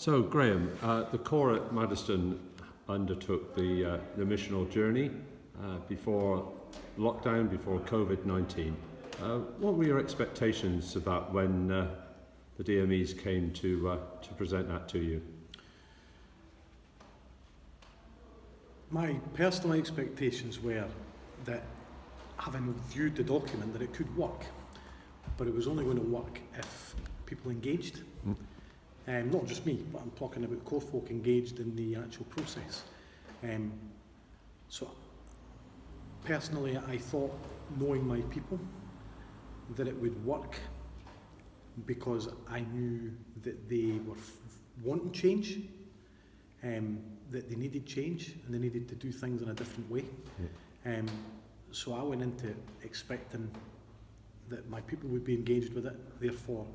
So, Graham, the Corps at Maddiston undertook the missional journey before lockdown, before COVID-19. What were your expectations about when the DMEs came to present that to you? My personal expectations were that, having viewed the document, that it could work, but it was only going to work if people engaged. Not just me, but I'm talking about core folk engaged in the actual process. So personally, I thought, knowing my people, that it would work, because I knew that they were wanting change, that they needed change, and they needed to do things in a different way. Yeah. So I went into it expecting that my people would be engaged with it, therefore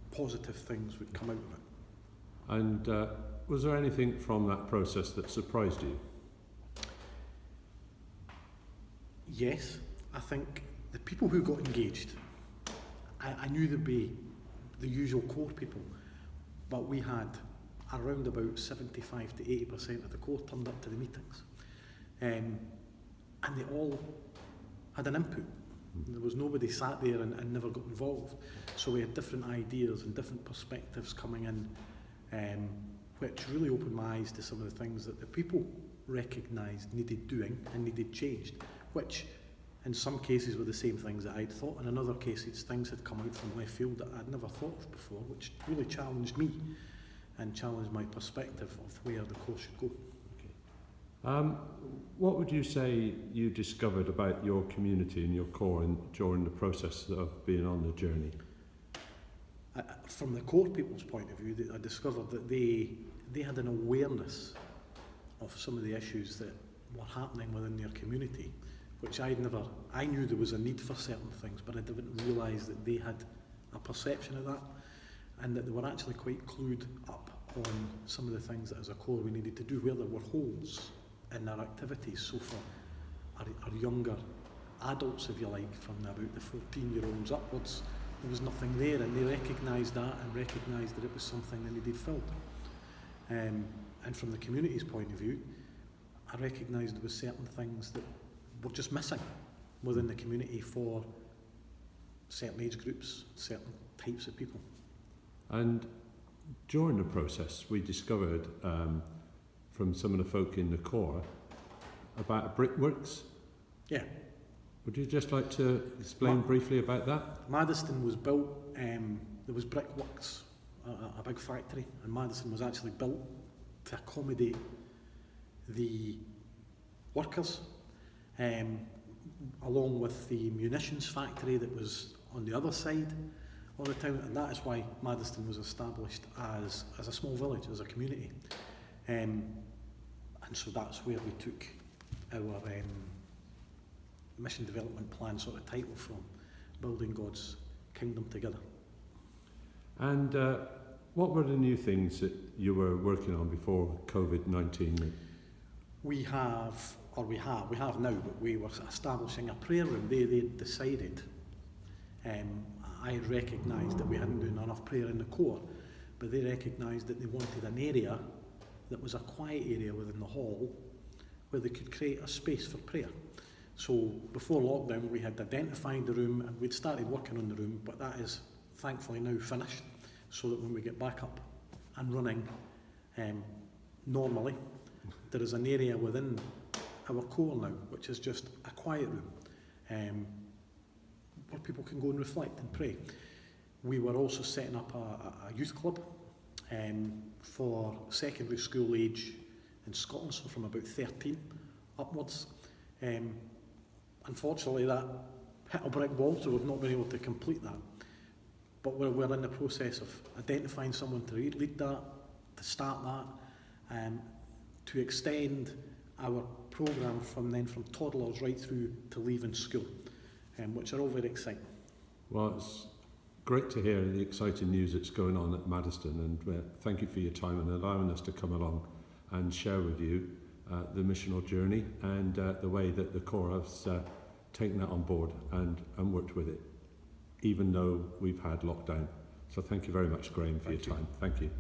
positive things would come out of it. And was there anything from that process that surprised you? Yes, I think the people who got engaged, I knew there'd be the usual core people, but we had around about 75 to 80% of the core turned up to the meetings. And they all had an input. There was nobody sat there and never got involved. So we had different ideas and different perspectives coming in, which really opened my eyes to some of the things that the people recognised needed doing and needed changed, which in some cases were the same things that I'd thought, and in other cases things had come out from left field that I'd never thought of before, which really challenged me and challenged my perspective of where the course should go. Okay. What would you say you discovered about your community and your core during the process of being on the journey? From the core people's point of view, I discovered that they had an awareness of some of the issues that were happening within their community, which I knew there was a need for certain things, but I didn't realise that they had a perception of that, and that they were actually quite clued up on some of the things that as a core we needed to do, where there were holes in our activities. So for our younger adults, if you like, from about the 14-year-olds upwards, there was nothing there, and they recognised that and recognised that it was something that needed filled. And from the community's point of view, I recognised there were certain things that were just missing within the community for certain age groups, certain types of people. And during the process, we discovered from some of the folk in the core about brickworks. Yeah. Would you just like to explain briefly about that? Maddiston was built, there was brickworks, a big factory, and Maddiston was actually built to accommodate the workers, along with the munitions factory that was on the other side of the town, and that is why Maddiston was established as a small village, as a community. And so that's where we took our mission development plan sort of title from, building God's kingdom together. And what were the new things that you were working on before COVID-19? We have now, but we were establishing a prayer room. They decided, I recognised that we hadn't done enough prayer in the core, but they recognised that they wanted an area that was a quiet area within the hall where they could create a space for prayer. So before lockdown, we had identified the room and we'd started working on the room, but that is thankfully now finished, so that when we get back up and running normally, there is an area within our core now, which is just a quiet room where people can go and reflect and pray. We were also setting up a youth club for secondary school age in Scotland, so from about 13 upwards. Unfortunately, that hit a brick wall, so we've not been able to complete that. But we're in the process of identifying someone to lead that, to start that, to extend our programme from toddlers right through to leaving school, which are all very exciting. Well, it's great to hear the exciting news that's going on at Maddiston, and thank you for your time and allowing us to come along and share with you the missional journey and the way that the Corps has taken that on board and worked with it, even though we've had lockdown. So thank you very much, Graham, for your time. Thank you.